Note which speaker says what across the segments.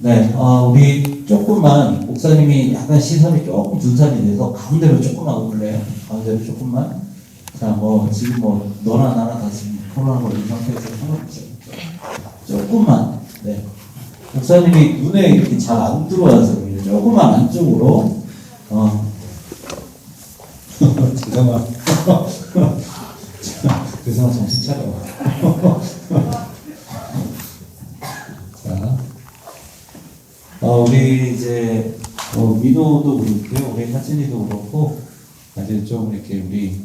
Speaker 1: 네, 우리 조금만, 목사님이 약간 시선이 조금 분산이 돼서 가운데로 조금만 오실래요? 가운데로 조금만. 자, 지금 너나 나나 다 지금 코로나 걸린 상태에서 상관없어요. 조금만, 네. 목사님이 눈에 이렇게 잘 안 들어와서 그래요. 조금만 안쪽으로, 죄송합니다. 죄송합니다. 정신 차려. 자. 우리 이제 민호도 그렇고요, 우리 하진이도 그렇고, 아주 좀 이렇게 우리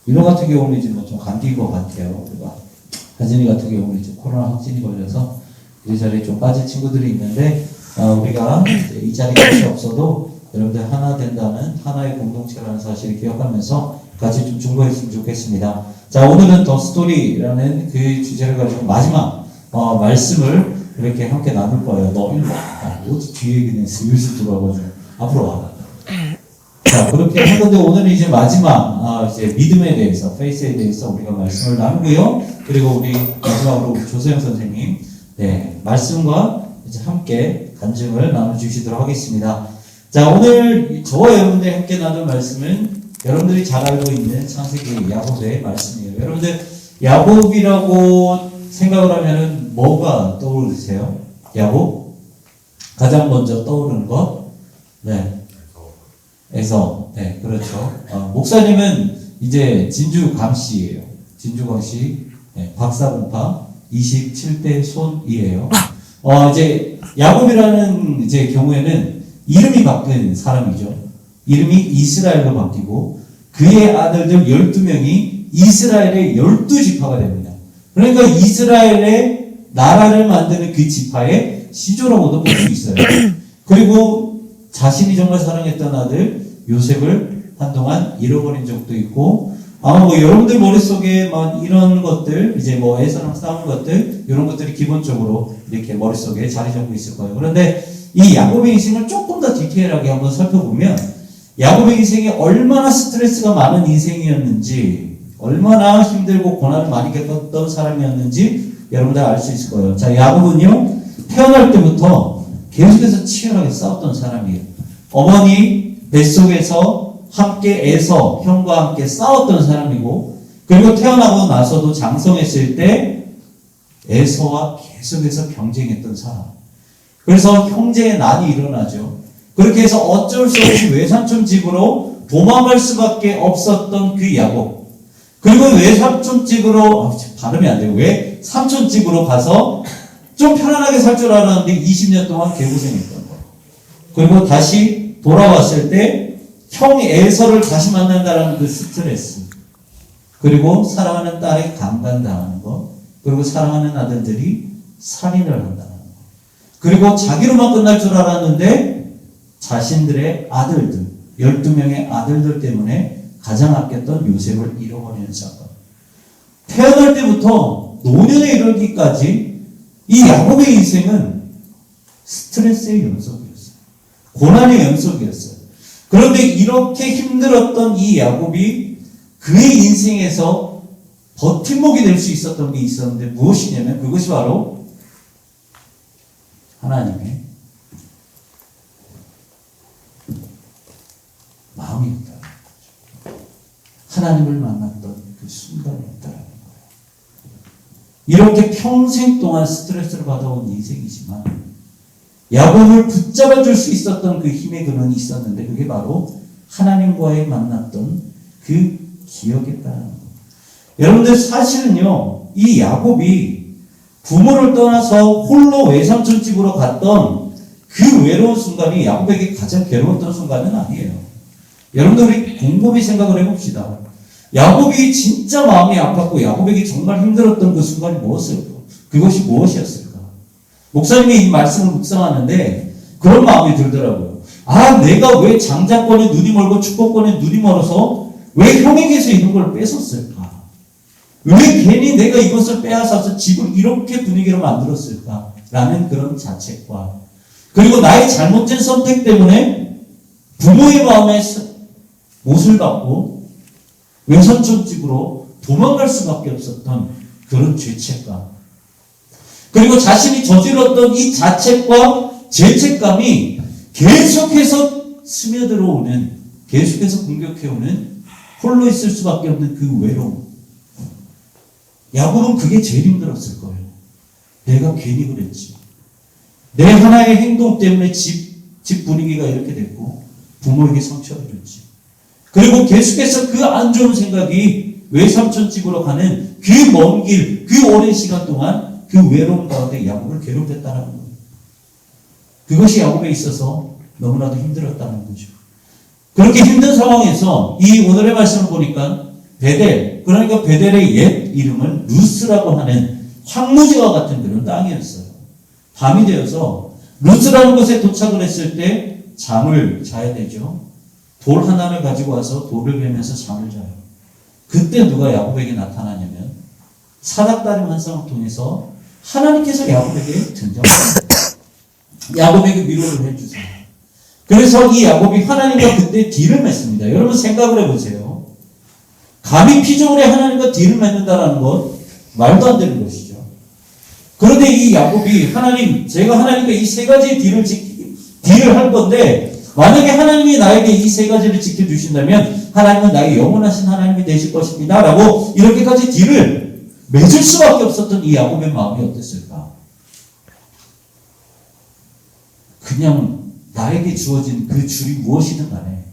Speaker 1: 민호 같은 경우는 이제 좀 감기인 것 같아요. 우리가 하진이 같은 경우는 이제 코로나 확진이 걸려서 이 자리에 좀 빠진 친구들이 있는데, 우리가 이제 이 자리에 없어도 여러분들 하나 된다는 하나의 공동체라는 사실을 기억하면서 같이 좀 중보했으면 좋겠습니다. 자, 오늘은 더 스토리라는 그 주제를 가지고 마지막 말씀을 이렇게 함께 나눌 거예요. 너 일로 와. 어디 뒤에 얘기는 슬슬 들어와가지고 앞으로 와. 자, 그렇게 한 건데 오늘은 이제 마지막 이제 믿음에 대해서, 페이스에 대해서 우리가 말씀을 나누고요. 그리고 우리 마지막으로 우리 조세영 선생님, 네, 말씀과 이제 함께 간증을 나눠주시도록 하겠습니다. 자, 오늘 저와 여러분들 함께 나눌 말씀은 여러분들이 잘 알고 있는 창세기 야곱의 말씀이에요. 여러분들 야곱이라고 생각을 하면은 뭐가 떠오르세요? 야곱? 가장 먼저 떠오르는 것? 네. 에서. 네, 그렇죠. 목사님은 이제 진주광씨예요. 진주광씨. 네, 박사공파 27대 손이에요. 이제 야곱이라는 이제 경우에는 이름이 바뀐 사람이죠. 이름이 이스라엘로 바뀌고 그의 아들들 12명이 이스라엘의 12지파가 됩니다. 그러니까 이스라엘의 나라를 만드는 그 지파의 시조라고도 볼 수 있어요. 그리고 자신이 정말 사랑했던 아들 요셉을 한동안 잃어버린 적도 있고, 아마 여러분들 머릿속에 이런 것들, 이제 애서랑 싸우는 것들, 이런 것들이 기본적으로 이렇게 머릿속에 자리 잡고 있을 거예요. 그런데 이 야곱의 인생을 조금 더 디테일하게 한번 살펴보면, 야곱의 인생이 얼마나 스트레스가 많은 인생이었는지, 얼마나 힘들고 고난을 많이 겪었던 사람이었는지 여러분들 알 수 있을 거예요. 자, 야곱은요, 태어날 때부터 계속해서 치열하게 싸웠던 사람이에요. 어머니 뱃속에서 함께 에서 형과 함께 싸웠던 사람이고, 그리고 태어나고 나서도 장성했을 때 에서와 계속해서 경쟁했던 사람. 그래서 형제의 난이 일어나죠. 그렇게 해서 어쩔 수 없이 외삼촌 집으로 도망갈 수밖에 없었던 그 야곱. 그리고 외삼촌 집으로, 발음이 안 돼요. 외삼촌 집으로 가서 좀 편안하게 살 줄 알았는데 20년 동안 개고생했던 거예요. 그리고 다시 돌아왔을 때 형 에서를 다시 만난다는 그 스트레스. 그리고 사랑하는 딸이 강간당하는 거. 그리고 사랑하는 아들들이 살인을 한다는 거. 그리고 자기로만 끝날 줄 알았는데 자신들의 아들들, 12명의 아들들 때문에 가장 아꼈던 요셉을 잃어버리는 사건. 태어날 때부터 노년에 이르기까지 이 야곱의 인생은 스트레스의 연속이었어요. 고난의 연속이었어요. 그런데 이렇게 힘들었던 이 야곱이 그의 인생에서 버팀목이 될 수 있었던 게 있었는데 무엇이냐면 그것이 바로 하나님의 마음이었다는 거죠. 하나님을 만났던 그 순간이었다는 거예요. 이렇게 평생 동안 스트레스를 받아온 인생이지만 야곱을 붙잡아 줄 수 있었던 그 힘의 근원이 있었는데 그게 바로 하나님과의 만났던 그 기억이었다는 거예요. 여러분들 사실은요, 이 야곱이 부모를 떠나서 홀로 외삼촌 집으로 갔던 그 외로운 순간이 야곱에게 가장 괴로웠던 순간은 아니에요. 여러분들 우리 곰곰이 생각을 해봅시다. 야곱이 진짜 마음이 아팠고 야곱에게 정말 힘들었던 그 순간이 무엇일까? 그것이 무엇이었을까? 목사님이 이 말씀을 묵상하는데 그런 마음이 들더라고요. 내가 왜 장자권에 눈이 멀고 축복권에 눈이 멀어서 왜 형에게서 이런 걸 뺏었을까? 왜 괜히 내가 이것을 빼앗아서 집을 이렇게 분위기로 만들었을까? 라는 그런 자책과, 그리고 나의 잘못된 선택 때문에 부모의 마음에 못을 받고 외삼촌 집으로 도망갈 수밖에 없었던 그런 죄책감. 그리고 자신이 저질렀던 이 자책과 죄책감이 계속해서 스며들어오는, 계속해서 공격해오는, 홀로 있을 수밖에 없는 그 외로움. 야곱은 그게 제일 힘들었을 거예요. 내가 괜히 그랬지. 내 하나의 행동 때문에 집 분위기가 이렇게 됐고 부모에게 상처를 줬지. 그리고 계속해서 그 안 좋은 생각이 외삼촌 집으로 가는 그 먼 길, 그 오랜 시간 동안 그 외로움 가운데 야곱을 괴롭혔다는 거예요. 그것이 야곱에 있어서 너무나도 힘들었다는 거죠. 그렇게 힘든 상황에서 이 오늘의 말씀을 보니까 베델, 그러니까 베델의 옛 이름은 루스라고 하는 황무지와 같은 그런 땅이었어요. 밤이 되어서 루스라는 곳에 도착을 했을 때 잠을 자야 되죠. 돌 하나를 가지고 와서 돌을 베면서 잠을 자요. 그때 누가 야곱에게 나타나냐면 사닥다림 환상을 통해서 하나님께서 야곱에게 등장합니다. 야곱에게 위로를 해주세요. 그래서 이 야곱이 하나님과 그때 딜을 맺습니다. 여러분 생각을 해보세요. 감히 피조물에 하나님과 딜을 맺는다는 것 말도 안 되는 것이죠. 그런데 이 야곱이 제가 하나님과 이 세 가지의 딜을 할 건데 만약에 하나님이 나에게 이 세 가지를 지켜주신다면 하나님은 나의 영원하신 하나님이 되실 것입니다. 라고 이렇게까지 딜을 맺을 수밖에 없었던 이 야곱의 마음이 어땠을까? 그냥 나에게 주어진 그 줄이 무엇이든 간에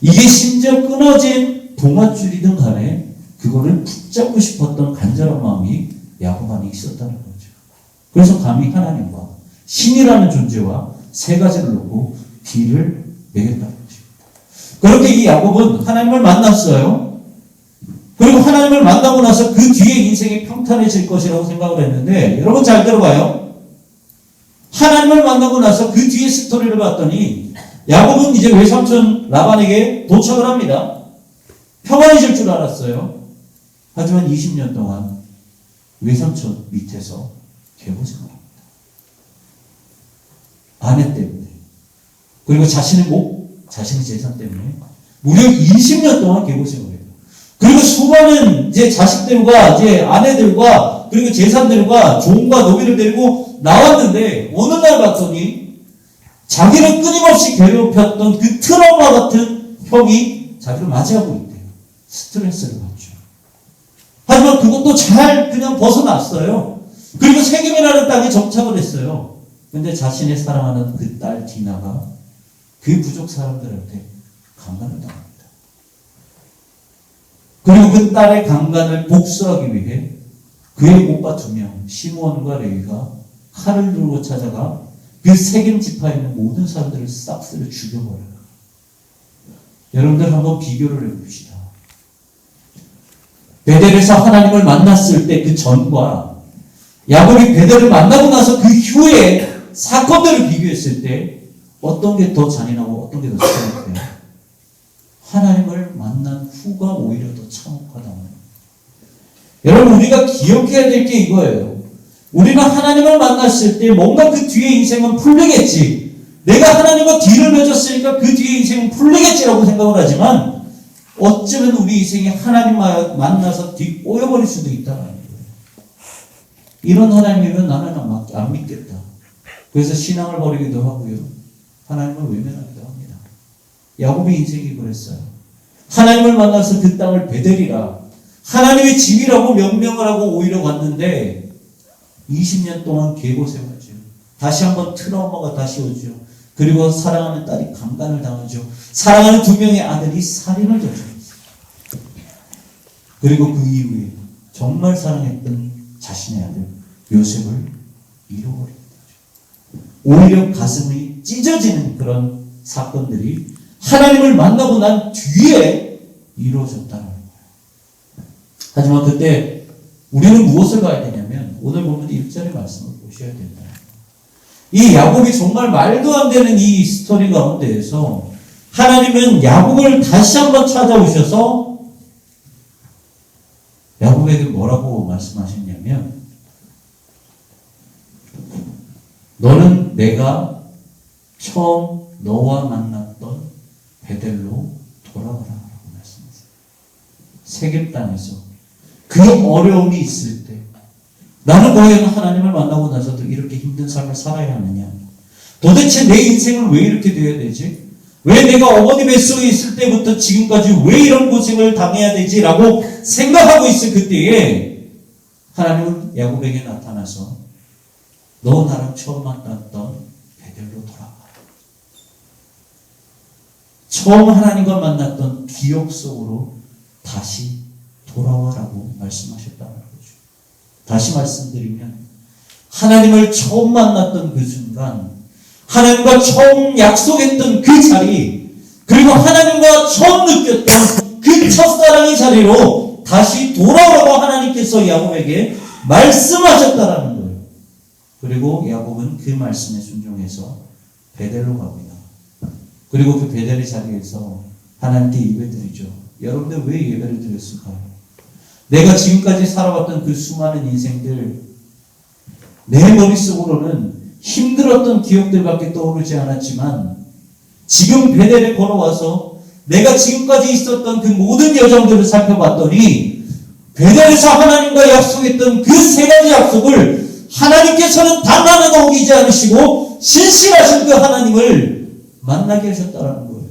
Speaker 1: 이게 심지어 끊어진 동아줄이든 간에 그거를 붙잡고 싶었던 간절한 마음이 야곱 안에 있었다는 거죠. 그래서 감히 하나님과 신이라는 존재와 세 가지를 놓고 딜을 매겼다는 것입니다. 그렇게 이 야곱은 하나님을 만났어요. 그리고 하나님을 만나고 나서 그 뒤에 인생이 평탄해질 것이라고 생각을 했는데 여러분 잘 들어봐요. 하나님을 만나고 나서 그 뒤에 스토리를 봤더니 야곱은 이제 외삼촌 라반에게 도착을 합니다. 평안해질 줄 알았어요. 하지만 20년 동안 외삼촌 밑에서 개고생을 합니다. 아내 때문에 그리고 자신의 목, 자신의 재산 때문에 무려 20년 동안 개고생을 해요. 그리고 수많은 이제 자식들과 이제 아내들과 그리고 재산들과 종과 노비를 데리고 나왔는데 어느 날 봤더니 자기를 끊임없이 괴롭혔던 그 트라우마 같은 형이 자기를 맞이하고 있대요. 스트레스를 받죠. 하지만 그것도 잘 그냥 벗어났어요. 그리고 세겜이라는 땅에 정착을 했어요. 근데 자신의 사랑하는 그 딸 디나가 그 부족 사람들한테 강간을 당합니다. 그리고 그 딸의 강간을 복수하기 위해 그의 오빠 2명 시므온과 레위가 칼을 들고 찾아가 그 세겜 지파에 있는 모든 사람들을 싹쓸이 죽여버려요. 여러분들 한번 비교를 해봅시다. 베델에서 하나님을 만났을 때 그 전과 야곱이 베델을 만나고 나서 그 후에 사건들을 비교했을 때 어떤 게 더 잔인하고 어떤 게 더 참혹해요? 하나님을 만난 후가 오히려 더 참혹하다는 거예요. 여러분 우리가 기억해야 될 게 이거예요. 우리가 하나님을 만났을 때 뭔가 그 뒤에 인생은 풀리겠지. 내가 하나님과 딜을 맺었으니까 그 뒤에 인생은 풀리겠지라고 생각을 하지만 어쩌면 우리 인생이 하나님 만나서 뒤 꼬여버릴 수도 있다는 거예요. 이런 하나님이면 나는 안 믿겠다. 그래서 신앙을 버리기도 하고요. 하나님을 외면하기도 합니다. 야곱의 인생이 그랬어요. 하나님을 만나서 그 땅을 베델이라 하나님의 집이라고 명명을 하고 오히려 갔는데 20년 동안 개고생하죠. 다시 한번 트라우마가 다시 오죠. 그리고 사랑하는 딸이 강간을 당하죠. 사랑하는 2명의 아들이 살인을 저질렀어요. 그리고 그 이후에 정말 사랑했던 자신의 아들 요셉을 잃어버린 거죠. 오히려 가슴이 찢어지는 그런 사건들이 하나님을 만나고 난 뒤에 이루어졌다는 거예요. 하지만 그때 우리는 무엇을 봐야 되냐면 오늘 보면 1절의 말씀을 보셔야 된다. 이 야곱이 정말 말도 안 되는 이 스토리 가운데에서 하나님은 야곱을 다시 한번 찾아오셔서 야곱에게 뭐라고 말씀하셨냐면 너는 내가 처음 너와 만났던 베델로 돌아가라 라고 말씀하세요. 세겜 땅에서 그 어려움이 있을 때 나는 과연 하나님을 만나고 나서도 이렇게 힘든 삶을 살아야 하느냐? 도대체 내 인생은 왜 이렇게 되어야 되지? 왜 내가 어머니 뱃속에 있을 때부터 지금까지 왜 이런 고생을 당해야 되지? 라고 생각하고 있을 그때에 하나님은 야곱에게 나타나서 너 나랑 처음 만났던 베델로 돌아가. 처음 하나님과 만났던 기억 속으로 다시 돌아와라고 말씀하셨다는 거죠. 다시 말씀드리면 하나님을 처음 만났던 그 순간, 하나님과 처음 약속했던 그 자리, 그리고 하나님과 처음 느꼈던 그 첫사랑의 자리로 다시 돌아오라고 하나님께서 야곱에게 말씀하셨다라는 거예요. 그리고 야곱은 그 말씀에 순종해서 베델로 갑니다. 그리고 그 베델의 자리에서 하나님께 예배드리죠. 여러분들 왜 예배를 드렸을까요? 내가 지금까지 살아왔던 그 수많은 인생들, 내 머릿속으로는 힘들었던 기억들밖에 떠오르지 않았지만 지금 베델에 걸어와서 내가 지금까지 있었던 그 모든 여정들을 살펴봤더니 베델에서 하나님과 약속했던 그 세 가지 약속을 하나님께서는 단 하나도 어기지 않으시고 신실하신 그 하나님을 만나게 하셨다는 거예요.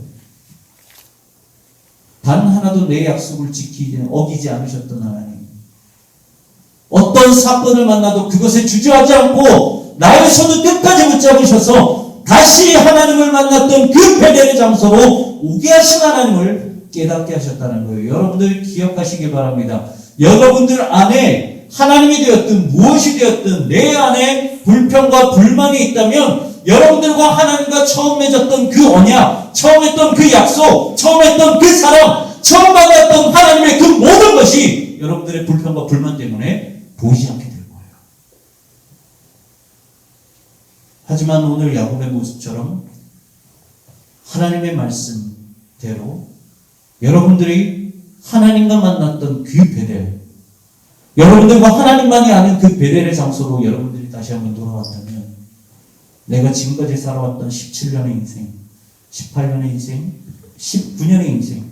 Speaker 1: 단 하나도 내 약속을 어기지 않으셨던 하나님. 어떤 사건을 만나도 그것에 주저하지 않고 나의 손을 끝까지 붙잡으셔서 다시 하나님을 만났던 그 베델의 장소로 오게 하신 하나님을 깨닫게 하셨다는 거예요. 여러분들 기억하시기 바랍니다. 여러분들 안에 하나님이 되었든 무엇이 되었든 내 안에 불평과 불만이 있다면 여러분들과 하나님과 처음 맺었던 그 언약, 처음 했던 그 약속, 처음 했던 그 사랑, 처음 만났던 하나님의 그 모든 것이 여러분들의 불평과 불만 때문에 보이지 않게 될 거예요. 하지만 오늘 야곱의 모습처럼 하나님의 말씀대로 여러분들이 하나님과 만났던 그 베델, 여러분들과 하나님만이 아는 그 베델의 장소로 여러분들이 다시 한번 돌아왔다면 내가 지금까지 살아왔던 17년의 인생, 18년의 인생, 19년의 인생,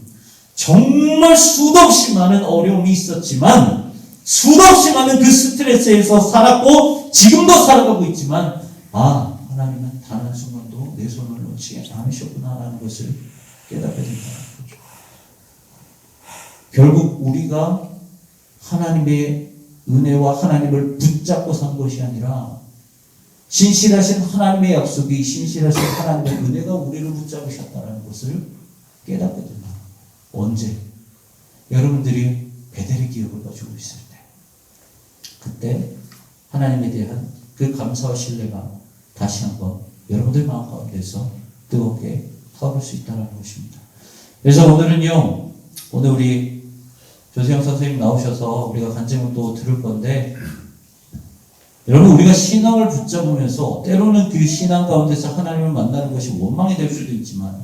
Speaker 1: 정말 수도 없이 많은 어려움이 있었지만 수도 없이 많은 그 스트레스에서 살았고 지금도 살아가고 있지만 하나님은 단 한순간도 내 손을 놓지 않으셨구나라는 것을 깨닫게 된다는 거죠. 결국 우리가 하나님의 은혜와 하나님을 붙잡고 산 것이 아니라 신실하신 하나님의 약속이, 신실하신 하나님의 은혜가 우리를 붙잡으셨다는 것을 깨닫게 된다. 언제? 여러분들이 베델의 기억을 가지고 있을 때. 그때 하나님에 대한 그 감사와 신뢰가 다시 한번 여러분들 마음 가운데서 뜨겁게 타오를 수 있다는 것입니다. 그래서 오늘은요, 오늘 우리 조세영 선생님 나오셔서 우리가 간증을 또 들을 건데, 여러분 우리가 신앙을 붙잡으면서 때로는 그 신앙 가운데서 하나님을 만나는 것이 원망이 될 수도 있지만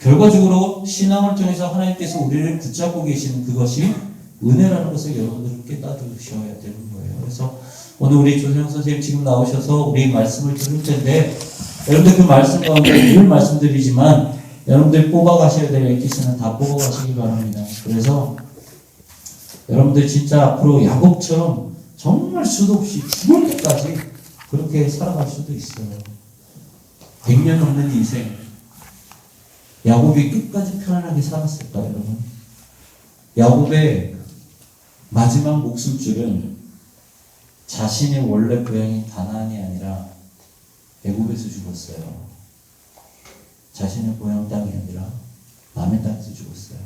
Speaker 1: 결과적으로 신앙을 통해서 하나님께서 우리를 붙잡고 계시는 그것이 은혜라는 것을 여러분들은 깨닫으셔야 되는 거예요. 그래서 오늘 우리 조세영 선생님 지금 나오셔서 우리 말씀을 들을 텐데 여러분들 그 말씀 가운데 늘 말씀드리지만 여러분들 뽑아가셔야 될 엑기스는 다 뽑아가시기 바랍니다. 그래서 여러분들 진짜 앞으로 야곱처럼 정말 수도 없이 죽을 때까지 그렇게 살아갈 수도 있어요. 100년 넘는 인생. 야곱이 끝까지 편안하게 살았을까, 여러분? 야곱의 마지막 목숨줄은 자신의 원래 고향인 가나안이 아니라 애굽에서 죽었어요. 자신의 고향 땅이 아니라 남의 땅에서 죽었어요.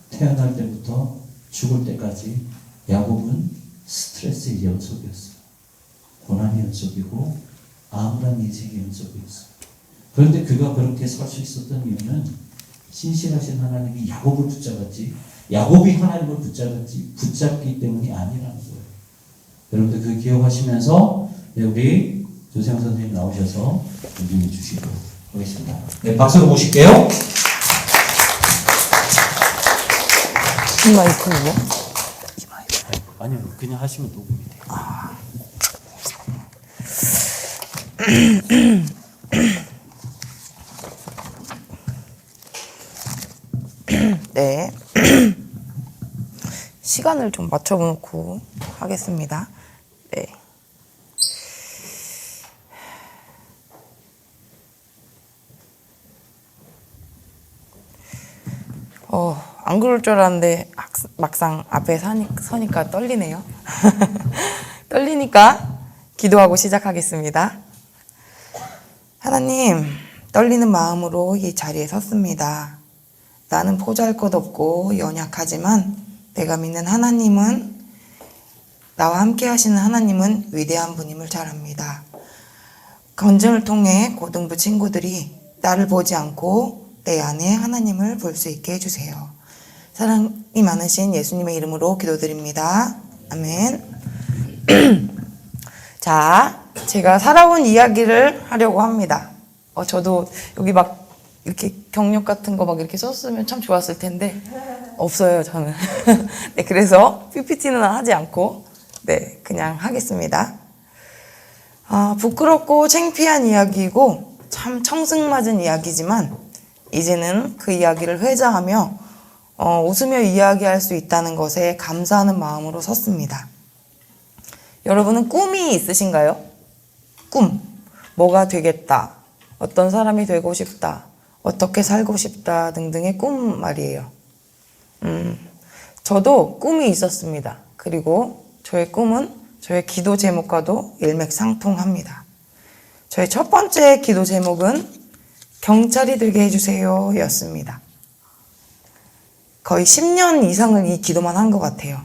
Speaker 1: 태어날 때부터 죽을 때까지 야곱은 스트레스의 연속이었어요. 고난의 연속이고 암울한 인생의 연속이었어요. 그런데 그가 그렇게 살 수 있었던 이유는 신실하신 하나님이 야곱을 붙잡았지, 야곱이 하나님을 붙잡기 때문이 아니라는 거예요. 여러분들 그 기억하시면서 우리 조세영 선생님 나오셔서 인정해 주시도록 하겠습니다. 네, 박수로 모실게요.
Speaker 2: 이 마이크는요?
Speaker 1: 아니요, 그냥 하시면 녹음이 돼요.
Speaker 2: 네. 시간을 좀 맞춰놓고 하겠습니다. 네. 안 그럴 줄 알았는데 막상 앞에 서니까 떨리네요. 떨리니까 기도하고 시작하겠습니다. 하나님, 떨리는 마음으로 이 자리에 섰습니다. 나는 보잘것없고 연약하지만 내가 믿는 하나님은, 나와 함께 하시는 하나님은 위대한 분임을 잘 압니다. 건증을 통해 고등부 친구들이 나를 보지 않고 내 안에 하나님을 볼 수 있게 해주세요. 사랑이 많으신 예수님의 이름으로 기도드립니다. 아멘. 자, 제가 살아온 이야기를 하려고 합니다. 저도 여기 막 이렇게 경력 같은 거 막 이렇게 썼으면 참 좋았을 텐데 없어요, 저는. 네, 그래서 PPT는 하지 않고 네, 그냥 하겠습니다. 부끄럽고 창피한 이야기이고 참 청승맞은 이야기지만 이제는 그 이야기를 회자하며 웃으며 이야기할 수 있다는 것에 감사하는 마음으로 섰습니다. 여러분은 꿈이 있으신가요? 꿈. 뭐가 되겠다. 어떤 사람이 되고 싶다. 어떻게 살고 싶다 등등의 꿈 말이에요. 저도 꿈이 있었습니다. 그리고 저의 꿈은 저의 기도 제목과도 일맥상통합니다. 저의 첫 번째 기도 제목은 경찰이 되게 해주세요 였습니다. 거의 10년 이상을 이 기도만 한 것 같아요.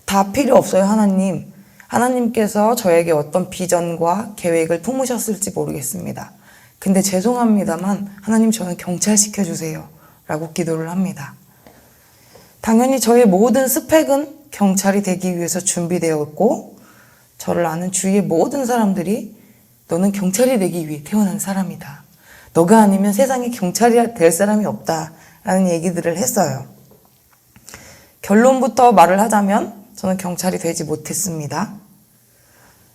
Speaker 2: 다 필요 없어요, 하나님. 하나님께서 저에게 어떤 비전과 계획을 품으셨을지 모르겠습니다. 근데 죄송합니다만 하나님 저는 경찰 시켜주세요 라고 기도를 합니다. 당연히 저의 모든 스펙은 경찰이 되기 위해서 준비되어 있고 저를 아는 주위의 모든 사람들이 너는 경찰이 되기 위해 태어난 사람이다. 너가 아니면 세상에 경찰이 될 사람이 없다 라는 얘기들을 했어요. 결론부터 말을 하자면 저는 경찰이 되지 못했습니다.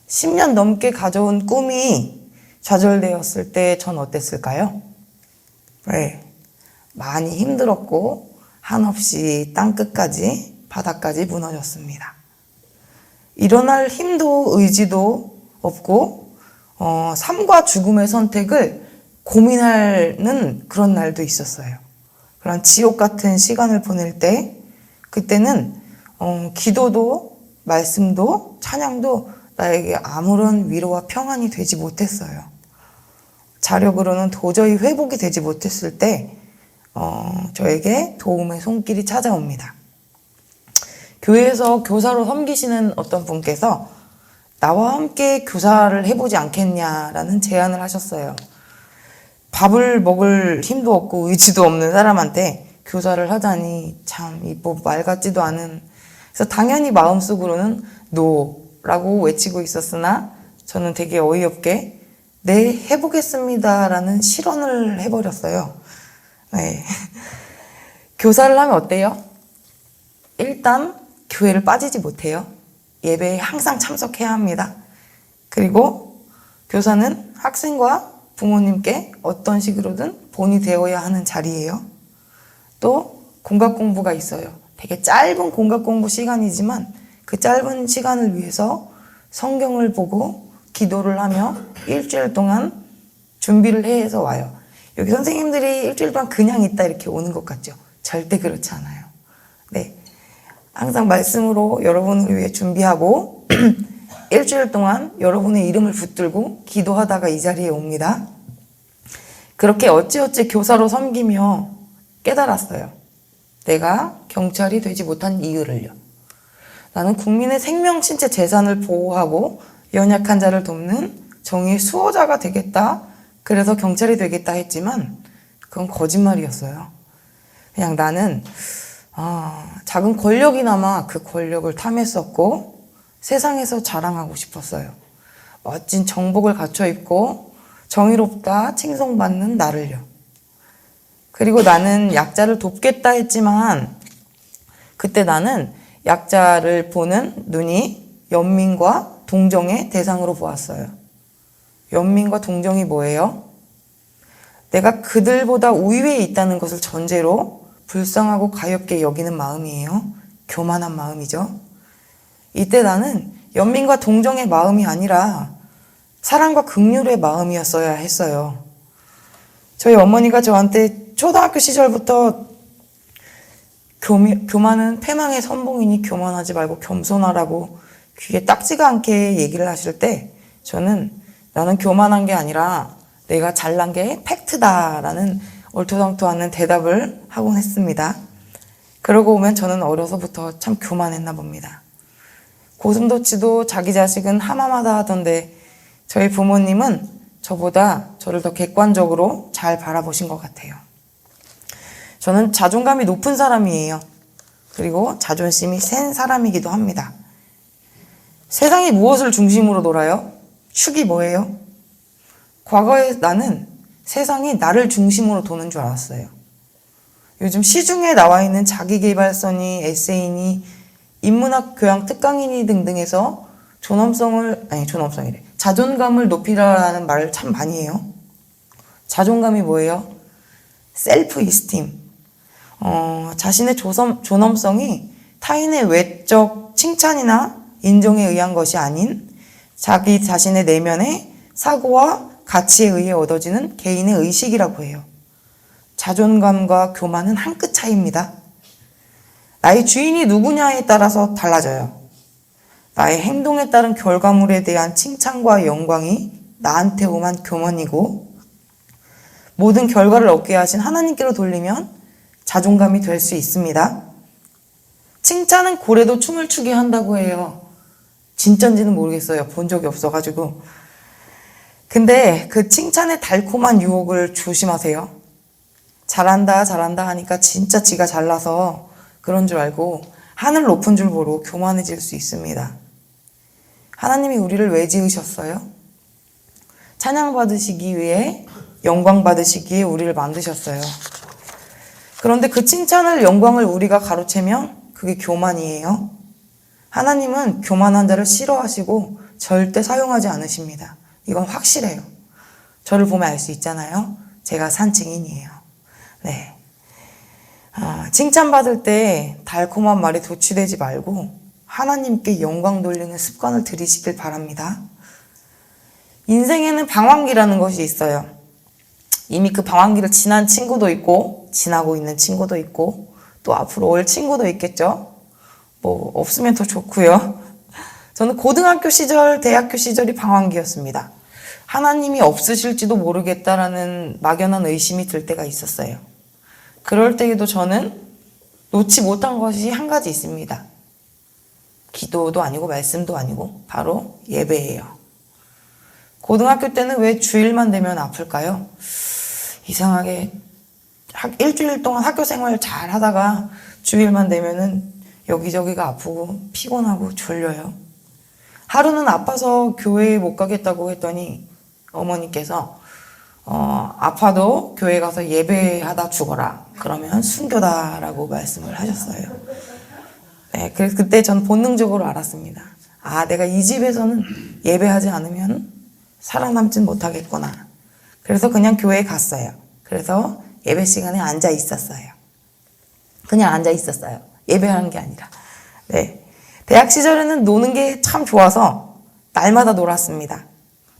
Speaker 2: 10년 넘게 가져온 꿈이 좌절되었을 때 전 어땠을까요? 네, 많이 힘들었고 한없이 땅끝까지 바닥까지 무너졌습니다. 일어날 힘도 의지도 없고 삶과 죽음의 선택을 고민하는 그런 날도 있었어요. 그런 지옥 같은 시간을 보낼 때 그때는 기도도 말씀도 찬양도 나에게 아무런 위로와 평안이 되지 못했어요. 자력으로는 도저히 회복이 되지 못했을 때 저에게 도움의 손길이 찾아옵니다. 교회에서 교사로 섬기시는 어떤 분께서 나와 함께 교사를 해보지 않겠냐라는 제안을 하셨어요. 밥을 먹을 힘도 없고 의지도 없는 사람한테 교사를 하다니 참 뭐 말 같지도 않은. 그래서 당연히 마음속으로는 노라고 외치고 있었으나 저는 되게 어이없게 네 해보겠습니다라는 실언을 해버렸어요. 네. 교사를 하면 어때요? 일단 교회를 빠지지 못해요. 예배에 항상 참석해야 합니다. 그리고 교사는 학생과 부모님께 어떤 식으로든 본이 되어야 하는 자리예요. 또 공각 공부가 있어요. 되게 짧은 공각 공부 시간이지만 그 짧은 시간을 위해서 성경을 보고 기도를 하며 일주일 동안 준비를 해서 와요. 여기 선생님들이 일주일 동안 그냥 있다 이렇게 오는 것 같죠? 절대 그렇지 않아요. 네, 항상 말씀으로 여러분을 위해 준비하고 일주일 동안 여러분의 이름을 붙들고 기도하다가 이 자리에 옵니다. 그렇게 어찌어찌 교사로 섬기며 깨달았어요. 내가 경찰이 되지 못한 이유를요. 나는 국민의 생명, 신체, 재산을 보호하고 연약한 자를 돕는 정의의 수호자가 되겠다. 그래서 경찰이 되겠다 했지만 그건 거짓말이었어요. 그냥 나는 작은 권력이나마 그 권력을 탐했었고 세상에서 자랑하고 싶었어요. 멋진 정복을 갖춰 입고 정의롭다 칭송받는 나를요. 그리고 나는 약자를 돕겠다 했지만 그때 나는 약자를 보는 눈이 연민과 동정의 대상으로 보았어요. 연민과 동정이 뭐예요? 내가 그들보다 우위에 있다는 것을 전제로 불쌍하고 가엾게 여기는 마음이에요. 교만한 마음이죠. 이때 나는 연민과 동정의 마음이 아니라 사랑과 긍휼의 마음이었어야 했어요. 저희 어머니가 저한테 초등학교 시절부터 교만은 패망의 선봉이니 교만하지 말고 겸손하라고 귀에 딱지가 않게 얘기를 하실 때 저는 나는 교만한 게 아니라 내가 잘난 게 팩트다라는 얼토당토 않은 대답을 하곤 했습니다. 그러고 보면 저는 어려서부터 참 교만했나 봅니다. 고슴도치도 자기 자식은 하마마다 하던데 저희 부모님은 저보다 저를 더 객관적으로 잘 바라보신 것 같아요. 저는 자존감이 높은 사람이에요. 그리고 자존심이 센 사람이기도 합니다. 세상이 무엇을 중심으로 돌아요? 축이 뭐예요? 과거에 나는 세상이 나를 중심으로 도는 줄 알았어요. 요즘 시중에 나와 있는 자기계발서니 에세이니 인문학 교양 특강이니 등등에서 자존감을 높이라는 말을 참 많이 해요. 자존감이 뭐예요? 셀프 이스팀. 자신의 존엄성이 타인의 외적 칭찬이나 인정에 의한 것이 아닌 자기 자신의 내면의 사고와 가치에 의해 얻어지는 개인의 의식이라고 해요. 자존감과 교만은 한 끗 차이입니다. 나의 주인이 누구냐에 따라서 달라져요. 나의 행동에 따른 결과물에 대한 칭찬과 영광이 나한테 오만 교만이고 모든 결과를 얻게 하신 하나님께로 돌리면 자존감이 될 수 있습니다. 칭찬은 고래도 춤을 추게 한다고 해요. 진짠지는 모르겠어요. 본 적이 없어가지고. 근데 그 칭찬의 달콤한 유혹을 조심하세요. 잘한다 하니까 진짜 지가 잘나서 그런 줄 알고 하늘 높은 줄 모르고 교만해질 수 있습니다. 하나님이 우리를 왜 지으셨어요? 찬양 받으시기 위해, 영광 받으시기 위해 우리를 만드셨어요. 그런데 그 칭찬을, 영광을 우리가 가로채면 그게 교만이에요. 하나님은 교만한 자를 싫어하시고 절대 사용하지 않으십니다. 이건 확실해요. 저를 보면 알 수 있잖아요. 제가 산 증인이에요. 네. 칭찬받을 때 달콤한 말이 도취되지 말고 하나님께 영광 돌리는 습관을 들이시길 바랍니다. 인생에는 방황기라는 것이 있어요. 이미 그 방황기를 지난 친구도 있고 지나고 있는 친구도 있고 또 앞으로 올 친구도 있겠죠. 뭐 없으면 더 좋고요. 저는 고등학교 시절, 대학교 시절이 방황기였습니다. 하나님이 없으실지도 모르겠다라는 막연한 의심이 들 때가 있었어요. 그럴 때에도 저는 놓지 못한 것이 한 가지 있습니다. 기도도 아니고 말씀도 아니고 바로 예배예요. 고등학교 때는 왜 주일만 되면 아플까요? 이상하게 일주일 동안 학교 생활 잘 하다가 주일만 되면은 여기저기가 아프고 피곤하고 졸려요. 하루는 아파서 교회에 못 가겠다고 했더니 어머니께서 아파도 교회 가서 예배하다 죽어라. 그러면 순교다라고 말씀을 하셨어요. 네, 그래서 그때 전 본능적으로 알았습니다. 아, 내가 이 집에서는 예배하지 않으면 살아남진 못하겠구나. 그래서 그냥 교회에 갔어요. 그래서 예배 시간에 앉아 있었어요. 그냥 앉아 있었어요. 예배하는 게 아니라. 네. 대학 시절에는 노는 게 참 좋아서 날마다 놀았습니다.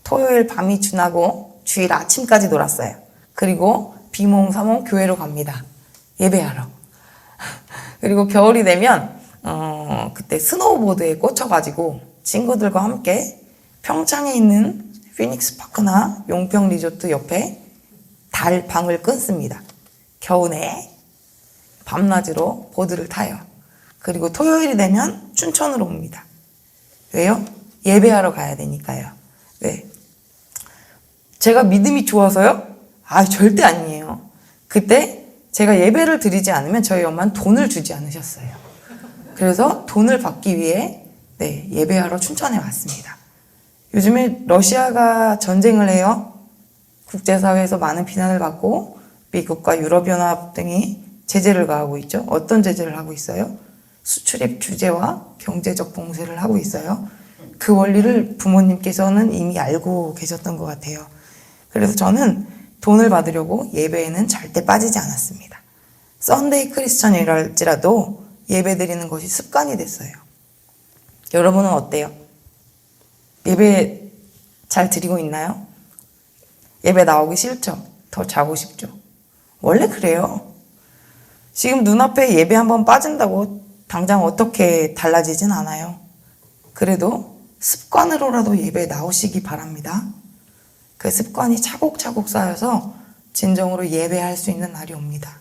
Speaker 2: 토요일 밤이 지나고 주일 아침까지 놀았어요. 그리고 비몽사몽 교회로 갑니다. 예배하러. 그리고 겨울이 되면 그때 스노우보드에 꽂혀가지고 친구들과 함께 평창에 있는 피닉스 파크나 용평 리조트 옆에 달방을 끊습니다. 겨우내 밤낮으로 보드를 타요. 그리고 토요일이 되면 춘천으로 옵니다. 왜요? 예배하러 가야 되니까요. 네. 제가 믿음이 좋아서요? 아, 절대 아니에요. 그때 제가 예배를 드리지 않으면 저희 엄마는 돈을 주지 않으셨어요. 그래서 돈을 받기 위해 예배하러 춘천에 왔습니다. 요즘에 러시아가 전쟁을 해요. 국제사회에서 많은 비난을 받고 미국과 유럽연합 등이 제재를 가하고 있죠. 어떤 제재를 하고 있어요? 수출입 규제와 경제적 봉쇄를 하고 있어요. 그 원리를 부모님께서는 이미 알고 계셨던 것 같아요. 그래서 저는 돈을 받으려고 예배에는 절대 빠지지 않았습니다. 썬데이 크리스천이랄지라도 예배 드리는 것이 습관이 됐어요. 여러분은 어때요? 예배 잘 드리고 있나요? 예배 나오기 싫죠? 더 자고 싶죠? 원래 그래요. 지금 눈앞에 예배 한번 빠진다고 당장 어떻게 달라지진 않아요. 그래도 습관으로라도 예배에 나오시기 바랍니다. 그 습관이 차곡차곡 쌓여서 진정으로 예배할 수 있는 날이 옵니다.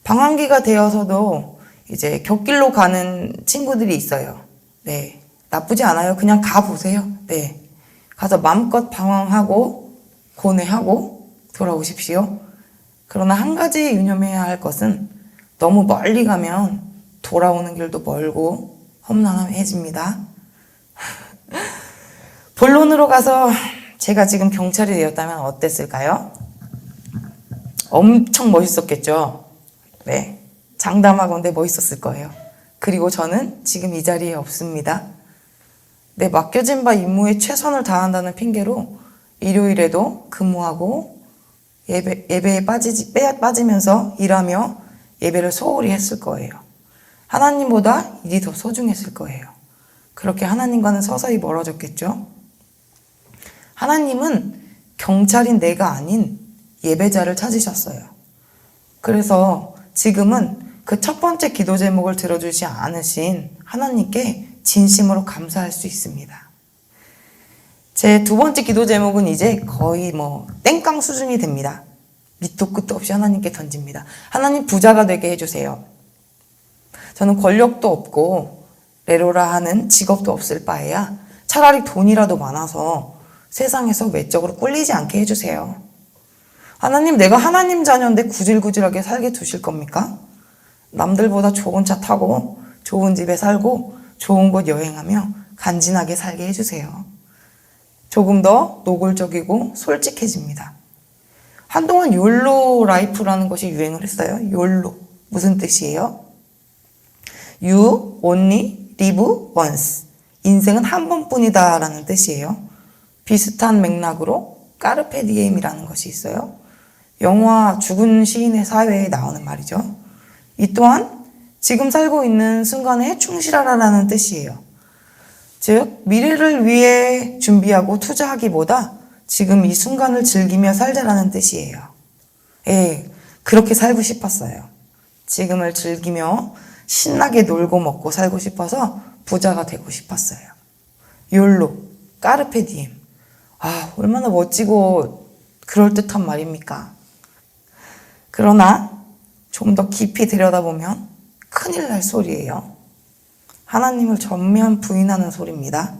Speaker 2: 방황기가 되어서도 이제 곁길로 가는 친구들이 있어요. 네. 나쁘지 않아요. 그냥 가보세요. 네. 가서 마음껏 방황하고 고뇌하고 돌아오십시오. 그러나 한 가지 유념해야 할 것은 너무 멀리 가면 돌아오는 길도 멀고 험난해집니다. 본론으로 가서 제가 지금 경찰이 되었다면 어땠을까요? 엄청 멋있었겠죠? 네. 장담하건대 멋있었을 거예요. 그리고 저는 지금 이 자리에 없습니다. 내 맡겨진 바 임무에 최선을 다한다는 핑계로 일요일에도 근무하고 예배에 빠지면서 일하며 예배를 소홀히 했을 거예요. 하나님보다 일이 더 소중했을 거예요. 그렇게 하나님과는 서서히 멀어졌겠죠. 하나님은 경찰인 내가 아닌 예배자를 찾으셨어요. 그래서 지금은 그 첫 번째 기도 제목을 들어주지 않으신 하나님께 진심으로 감사할 수 있습니다. 제 두 번째 기도 제목은 이제 거의 땡깡 수준이 됩니다. 밑도 끝도 없이 하나님께 던집니다. 하나님 부자가 되게 해주세요. 저는 권력도 없고 레로라 하는 직업도 없을 바에야 차라리 돈이라도 많아서 세상에서 외적으로 꿀리지 않게 해주세요. 하나님, 내가 하나님 자녀인데 구질구질하게 살게 두실 겁니까? 남들보다 좋은 차 타고 좋은 집에 살고 좋은 곳 여행하며 간지나게 살게 해주세요. 조금 더 노골적이고 솔직해집니다. 한동안 욜로 라이프라는 것이 유행을 했어요. 욜로. 무슨 뜻이에요? You only live once. 인생은 한 번뿐이다 라는 뜻이에요. 비슷한 맥락으로 까르페 디엠이라는 것이 있어요. 영화 죽은 시인의 사회에 나오는 말이죠. 이 또한 지금 살고 있는 순간에 충실하라는 뜻이에요. 즉 미래를 위해 준비하고 투자하기보다 지금 이 순간을 즐기며 살자라는 뜻이에요. 예, 그렇게 살고 싶었어요. 지금을 즐기며 신나게 놀고 먹고 살고 싶어서 부자가 되고 싶었어요. 욜로, 까르페 디엠. 아, 얼마나 멋지고 그럴듯한 말입니까? 그러나 좀 더 깊이 들여다보면 큰일 날 소리예요. 하나님을 전면 부인하는 소리입니다.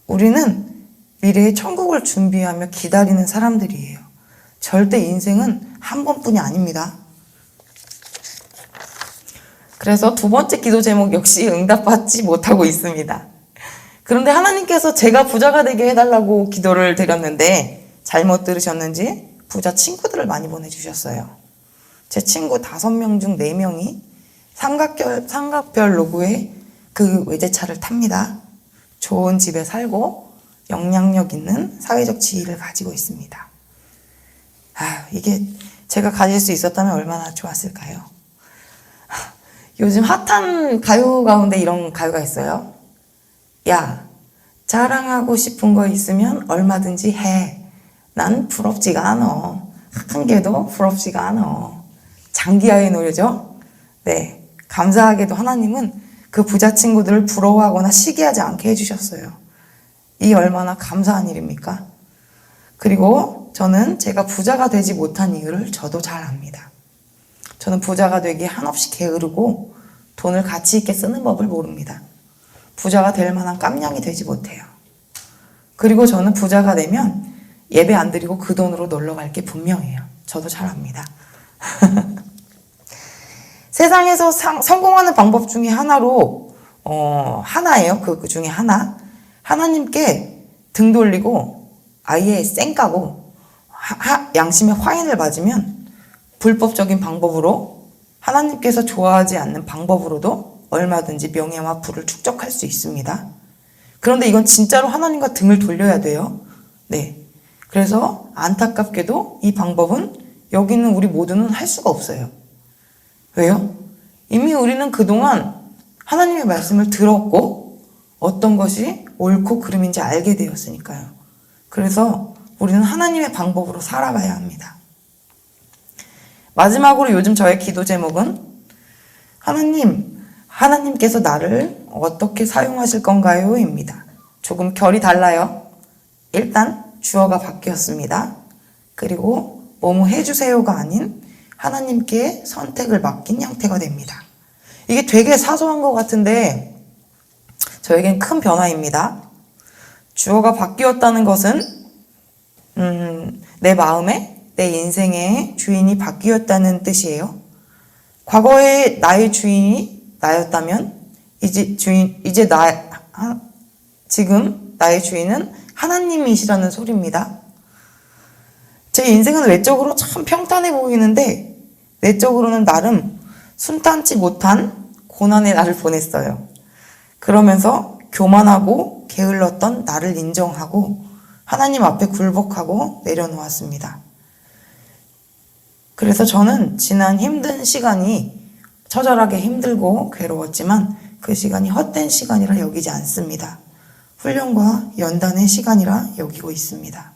Speaker 2: 우리는 미래의 천국을 준비하며 기다리는 사람들이에요. 절대 인생은 한 번뿐이 아닙니다. 그래서 두 번째 기도 제목 역시 응답받지 못하고 있습니다. 그런데 하나님께서 제가 부자가 되게 해달라고 기도를 드렸는데 잘못 들으셨는지 부자 친구들을 많이 보내주셨어요. 제 친구 5명 중 4명이 삼각별 로고의 그 외제차를 탑니다. 좋은 집에 살고 영향력 있는 사회적 지위를 가지고 있습니다. 이게 제가 가질 수 있었다면 얼마나 좋았을까요? 요즘 핫한 가요 가운데 이런 가요가 있어요. 야, 자랑하고 싶은 거 있으면 얼마든지 해. 난 부럽지가 않아. 한 개도 부럽지가 않아. 장기하의 노래죠. 네, 감사하게도 하나님은 그 부자 친구들을 부러워하거나 시기하지 않게 해주셨어요. 이 얼마나 감사한 일입니까? 그리고 저는 제가 부자가 되지 못한 이유를 저도 잘 압니다. 저는 부자가 되기에 한없이 게으르고 돈을 가치 있게 쓰는 법을 모릅니다. 부자가 될 만한 깜냥이 되지 못해요. 그리고 저는 부자가 되면 예배 안 드리고 그 돈으로 놀러 갈 게 분명해요. 저도 잘 압니다. 세상에서 성공하는 방법 중에 하나로 하나예요. 그 중에 하나. 하나님께 등 돌리고 아예 쌩까고 양심의 화인을 맞으면 불법적인 방법으로 하나님께서 좋아하지 않는 방법으로도 얼마든지 명예와 부를 축적할 수 있습니다. 그런데 이건 진짜로 하나님과 등을 돌려야 돼요. 네. 그래서 안타깝게도 이 방법은 여기 있는 우리 모두는 할 수가 없어요. 왜요? 이미 우리는 그동안 하나님의 말씀을 들었고 어떤 것이 옳고 그름인지 알게 되었으니까요. 그래서 우리는 하나님의 방법으로 살아가야 합니다. 마지막으로 요즘 저의 기도 제목은 하나님께서 나를 어떻게 사용하실 건가요? 입니다. 조금 결이 달라요. 일단 주어가 바뀌었습니다. 그리고 뭐뭐 해주세요가 아닌 하나님께 선택을 맡긴 형태가 됩니다. 이게 되게 사소한 것 같은데 저에겐 큰 변화입니다. 주어가 바뀌었다는 것은 내 마음에, 내 인생의 주인이 바뀌었다는 뜻이에요. 과거에 나의 주인이 나였다면 지금 나의 주인은 하나님이시라는 소리입니다. 제 인생은 외적으로 참 평탄해 보이는데 내적으로는 나름 순탄치 못한 고난의 날을 보냈어요. 그러면서 교만하고 게을렀던 나를 인정하고 하나님 앞에 굴복하고 내려놓았습니다. 그래서 저는 지난 힘든 시간이 처절하게 힘들고 괴로웠지만 그 시간이 헛된 시간이라 여기지 않습니다. 훈련과 연단의 시간이라 여기고 있습니다.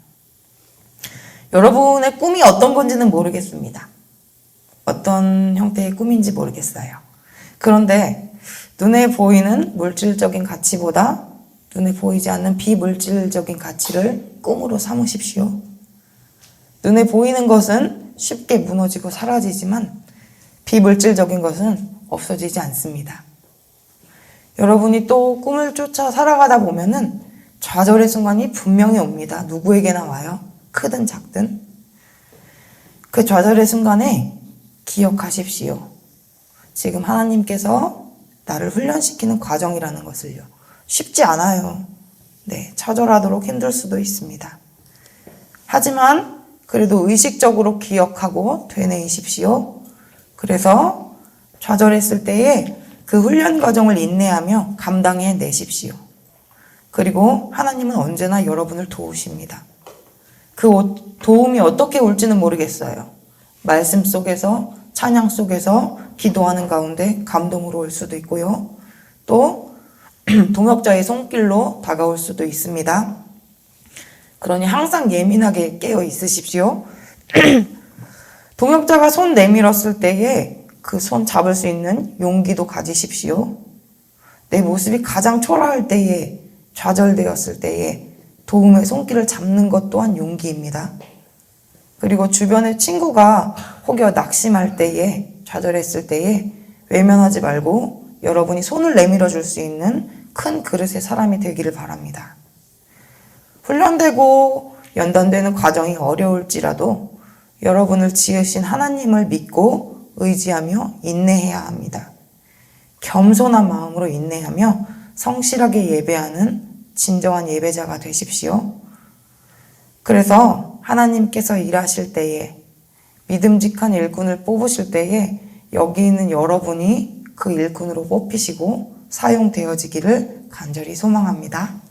Speaker 2: 여러분의 꿈이 어떤 건지는 모르겠습니다. 어떤 형태의 꿈인지 모르겠어요. 그런데 눈에 보이는 물질적인 가치보다 눈에 보이지 않는 비물질적인 가치를 꿈으로 삼으십시오. 눈에 보이는 것은 쉽게 무너지고 사라지지만 비물질적인 것은 없어지지 않습니다. 여러분이 또 꿈을 쫓아 살아가다 보면은 좌절의 순간이 분명히 옵니다. 누구에게나 와요. 크든 작든. 그 좌절의 순간에 기억하십시오. 지금 하나님께서 나를 훈련시키는 과정이라는 것을요. 쉽지 않아요. 네, 처절하도록 힘들 수도 있습니다. 하지만 그래도 의식적으로 기억하고 되뇌이십시오. 그래서 좌절했을 때에 그 훈련 과정을 인내하며 감당해 내십시오. 그리고 하나님은 언제나 여러분을 도우십니다. 그 도움이 어떻게 올지는 모르겠어요. 말씀 속에서, 찬양 속에서, 기도하는 가운데 감동으로 올 수도 있고요. 또 동역자의 손길로 다가올 수도 있습니다. 그러니 항상 예민하게 깨어 있으십시오. 동역자가 손 내밀었을 때에 그 손 잡을 수 있는 용기도 가지십시오. 내 모습이 가장 초라할 때에, 좌절되었을 때에 도움의 손길을 잡는 것 또한 용기입니다. 그리고 주변의 친구가 혹여 낙심할 때에, 좌절했을 때에 외면하지 말고 여러분이 손을 내밀어 줄 수 있는 큰 그릇의 사람이 되기를 바랍니다. 훈련되고 연단되는 과정이 어려울지라도 여러분을 지으신 하나님을 믿고 의지하며 인내해야 합니다. 겸손한 마음으로 인내하며 성실하게 예배하는 진정한 예배자가 되십시오. 그래서 하나님께서 일하실 때에, 믿음직한 일꾼을 뽑으실 때에 여기 있는 여러분이 그 일꾼으로 뽑히시고 사용되어지기를 간절히 소망합니다.